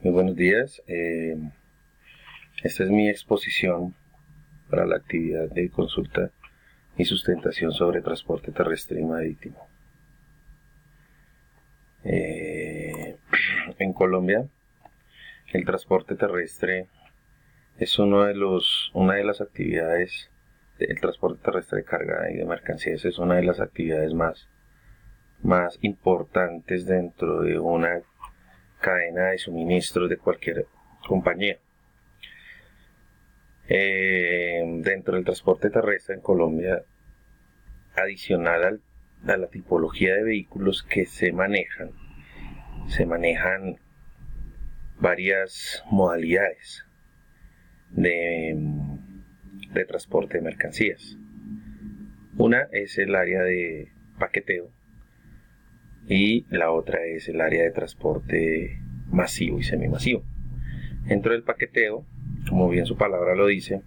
Muy buenos días. Esta es mi exposición para la actividad de consulta y sustentación sobre transporte terrestre y marítimo. En Colombia, el transporte terrestre es una de las actividades. El transporte terrestre de carga y de mercancías es una de las actividades más importantes dentro de una cadena de suministros de cualquier compañía. Dentro del transporte terrestre en Colombia, adicional a la tipología de vehículos que se manejan varias modalidades de transporte de mercancías. Una es el área de paqueteo y la otra es el área de transporte masivo y semimasivo. Dentro del paqueteo, como bien su palabra lo dice,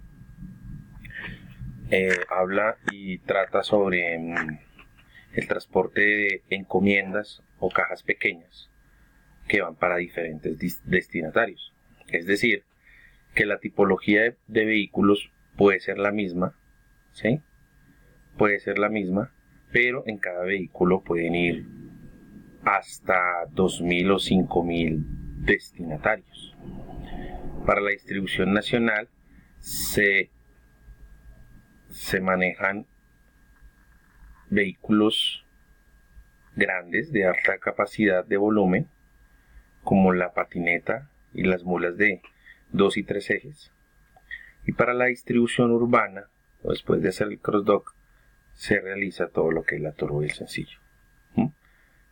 habla y trata sobre el transporte de encomiendas o cajas pequeñas que van para diferentes destinatarios. Es decir, que la tipología de vehículos puede ser la misma, ¿sí? Puede ser la misma, pero en cada vehículo pueden ir hasta 2.000 o 5.000 destinatarios. Para la distribución nacional se manejan vehículos grandes de alta capacidad de volumen, como la patineta y las mulas de 2 y 3 ejes. Y para la distribución urbana, después de hacer el cross-dock, se realiza todo lo que es la turbo y el sencillo.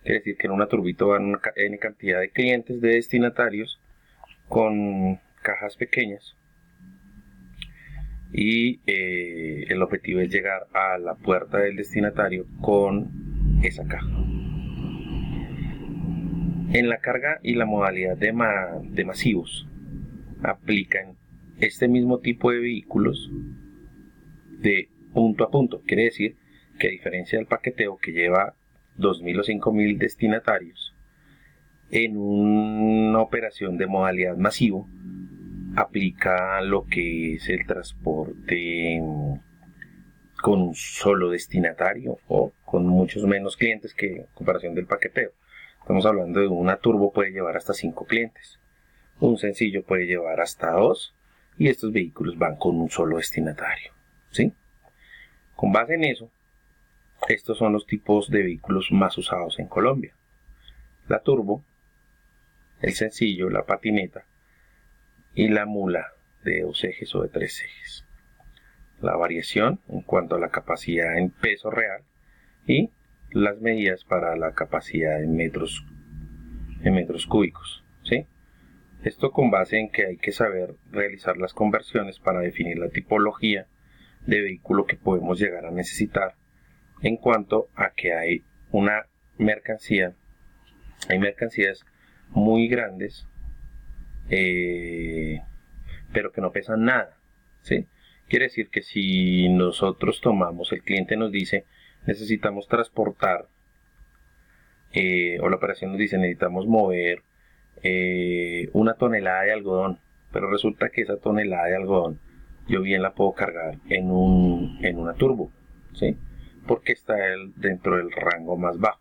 Quiere decir que en una turbito van N cantidad de clientes, de destinatarios, con cajas pequeñas, y el objetivo es llegar a la puerta del destinatario con esa caja. En la carga y la modalidad de masivos aplican este mismo tipo de vehículos de punto a punto. Quiere decir que a diferencia del paqueteo, que lleva 2.000 o 5.000 destinatarios, en una operación de modalidad masivo aplica lo que es el transporte con un solo destinatario o con muchos menos clientes que en comparación del paqueteo. Estamos hablando de una turbo puede llevar hasta 5 clientes, un sencillo puede llevar hasta 2, y estos vehículos van con un solo destinatario, ¿sí? Con base en eso, estos son los tipos de vehículos más usados en Colombia: la turbo, el sencillo, la patineta y la mula de 2 ejes o de 3 ejes. La variación en cuanto a la capacidad en peso real y las medidas para la capacidad en metros cúbicos, ¿sí? Esto con base en que hay que saber realizar las conversiones para definir la tipología de vehículo que podemos llegar a necesitar, en cuanto a que hay mercancías muy grandes, pero que no pesan nada, ¿sí? Quiere decir que si nosotros el cliente nos dice necesitamos transportar, o la operación nos dice necesitamos mover 1 tonelada de algodón, pero resulta que esa tonelada de algodón yo bien la puedo cargar en una turbo, ¿sí? Porque está dentro del rango más bajo,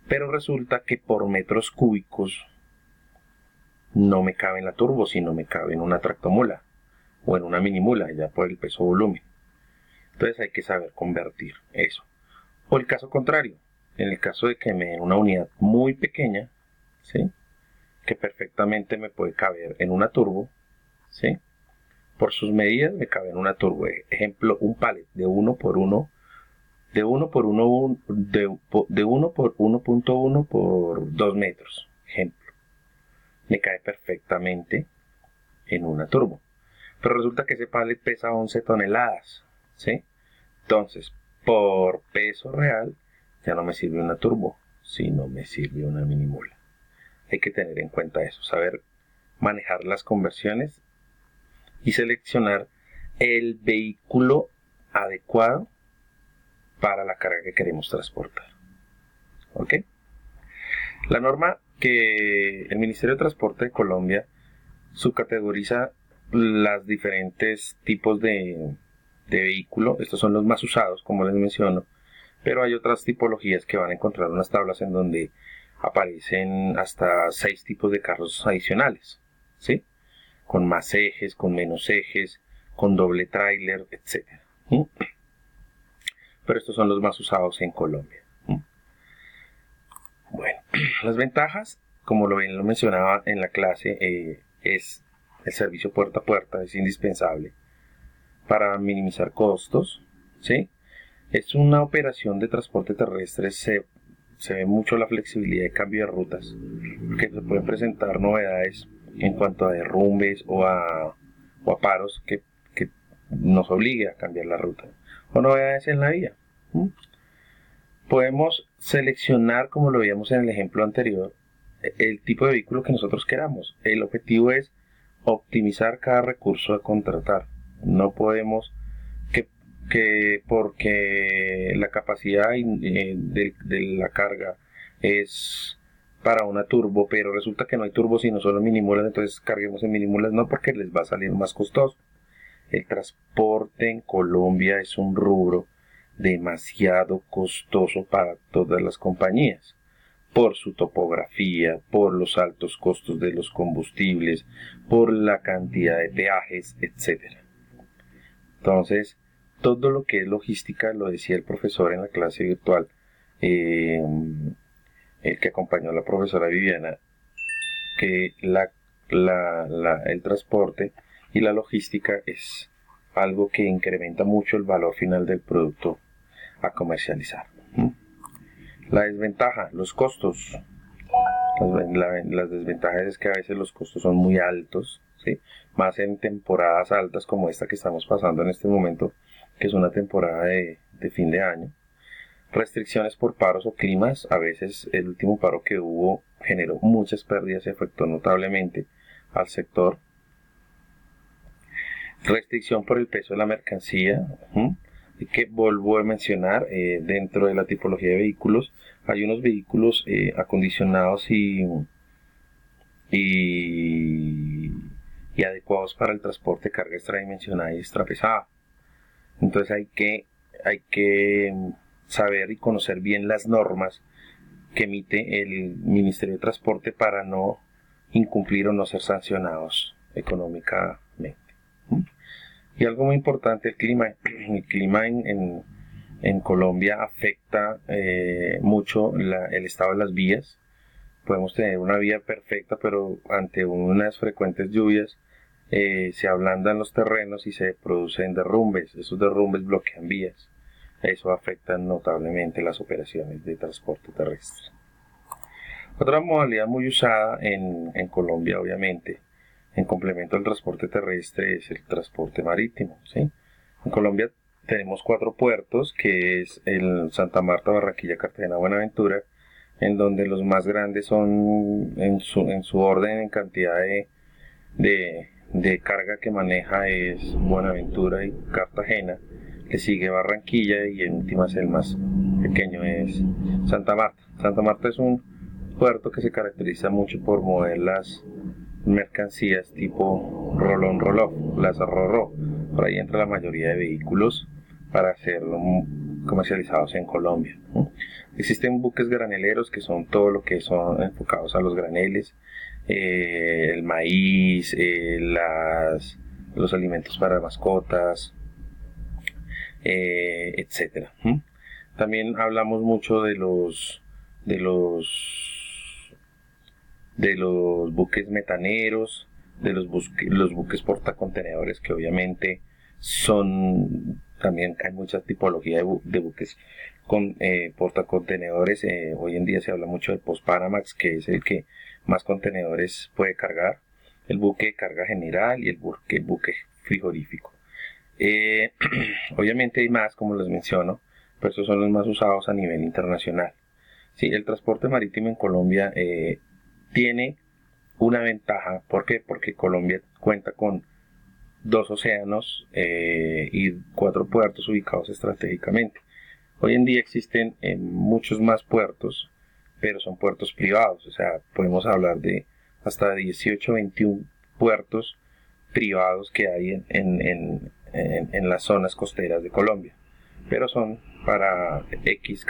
pero resulta que por metros cúbicos no me cabe en la turbo, sino me cabe en una tractomula o en una minimula, ya por el peso volumen. Entonces hay que saber convertir eso. O el caso contrario, en el caso de que me den una unidad muy pequeña, ¿sí?, que perfectamente me puede caber en una turbo, ¿sí?, por sus medidas me cabe en una turbo. Ejemplo, un pallet de 1 por 1, de 1 por 1, de 1 por 1.1 por 2 metros, ejemplo, me cae perfectamente en una turbo. Pero resulta que ese pallet pesa 11 toneladas, ¿sí? Entonces, por peso real, ya no me sirve una turbo, sino me sirve una minimula. Hay que tener en cuenta eso, saber manejar las conversiones y seleccionar el vehículo adecuado para la carga que queremos transportar. ¿Ok? La norma que el Ministerio de Transporte de Colombia subcategoriza los diferentes tipos de vehículo. Estos son los más usados, como les menciono, pero hay otras tipologías que van a encontrar unas tablas en donde aparecen hasta 6 tipos de carros adicionales, ¿sí? Con más ejes, con menos ejes, con doble tráiler, etc. Pero estos son los más usados en Colombia. Bueno, las ventajas, como lo mencionaba en la clase, es el servicio puerta a puerta, es indispensable para minimizar costos, ¿sí? Es una operación de transporte terrestre, se ve mucho la flexibilidad de cambio de rutas, porque se pueden presentar novedades en cuanto a derrumbes o a paros que nos obligue a cambiar la ruta, o novedades en la vía. Podemos seleccionar, como lo veíamos en el ejemplo anterior, el tipo de vehículo que nosotros queramos. El objetivo es optimizar cada recurso a contratar. No podemos que porque la capacidad de la carga es para una turbo, pero resulta que no hay turbo sino solo minimulas, entonces carguemos en minimulas, no, porque les va a salir más costoso. El transporte en Colombia es un rubro demasiado costoso para todas las compañías, por su topografía, por los altos costos de los combustibles, por la cantidad de peajes, etc. Entonces, todo lo que es logística, lo decía el profesor en la clase virtual, el que acompañó a la profesora Viviana, que el transporte y la logística es algo que incrementa mucho el valor final del producto a comercializar. La desventaja, los costos. Las desventajas es que a veces los costos son muy altos, ¿sí? Más en temporadas altas como esta que estamos pasando en este momento, que es una temporada de fin de año. Restricciones por paros o climas. A veces el último paro que hubo generó muchas pérdidas y afectó notablemente al sector. Restricción por el peso de la mercancía, que vuelvo a mencionar, dentro de la tipología de vehículos hay unos vehículos acondicionados y adecuados para el transporte de carga extradimensional y extrapesada. Entonces hay que saber y conocer bien las normas que emite el Ministerio de Transporte para no incumplir o no ser sancionados económicamente. Y algo muy importante, el clima. El clima en Colombia afecta mucho el estado de las vías. Podemos tener una vía perfecta, pero ante unas frecuentes lluvias se ablandan los terrenos y se producen derrumbes. Esos derrumbes bloquean vías. Eso afecta notablemente las operaciones de transporte terrestre. Otra modalidad muy usada en Colombia, obviamente, en complemento al transporte terrestre, es el transporte marítimo, ¿sí? En Colombia tenemos 4 puertos, que es el Santa Marta, Barranquilla, Cartagena, Buenaventura, en donde los más grandes son en su orden en cantidad de carga que maneja es Buenaventura y Cartagena. Le sigue Barranquilla y en últimas el más pequeño es Santa Marta. Santa Marta es un puerto que se caracteriza mucho por mover las mercancías tipo rolón roll-off, las ro-ro. Por ahí entra la mayoría de vehículos para ser comercializados en Colombia. Existen buques graneleros que son todo lo que son enfocados a los graneles, el maíz, los alimentos para mascotas, etcétera. También hablamos mucho de los buques metaneros, de los buques portacontenedores, que obviamente también hay mucha tipología de buques con portacontenedores. Hoy en día se habla mucho del Post-Panamax, que es el que más contenedores puede cargar, el buque de carga general y el buque frigorífico. Obviamente hay más, como les menciono, pero estos son los más usados a nivel internacional. Sí, el transporte marítimo en Colombia tiene una ventaja. ¿Por qué? Porque Colombia cuenta con 2 océanos y 4 puertos ubicados estratégicamente. Hoy en día existen muchos más puertos pero son puertos privados, o sea, podemos hablar de hasta 18, 21 puertos privados que hay en las zonas costeras de Colombia, pero son para X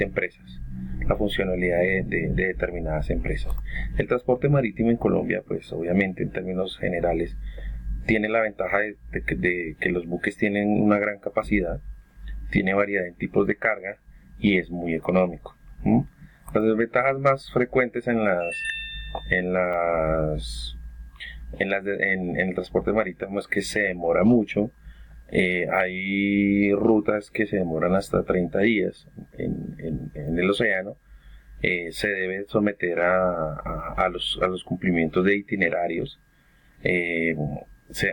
empresas, la funcionalidad de determinadas empresas. El transporte marítimo en Colombia, pues obviamente en términos generales, tiene la ventaja de que los buques tienen una gran capacidad, tiene variedad en tipos de carga y es muy económico. Las desventajas más frecuentes en el transporte marítimo es que se demora mucho. Hay rutas que se demoran hasta 30 días en el océano. Se debe someter a los cumplimientos de itinerarios.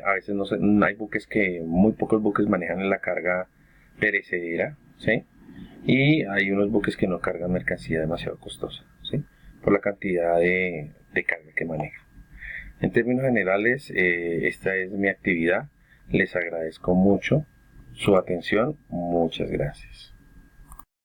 A veces hay buques muy pocos buques manejan la carga perecedera, ¿sí? Y hay unos buques que no cargan mercancía demasiado costosa, ¿sí? Por la cantidad de carga que manejan. En términos generales, esta es mi actividad. Les agradezco mucho su atención. Muchas gracias.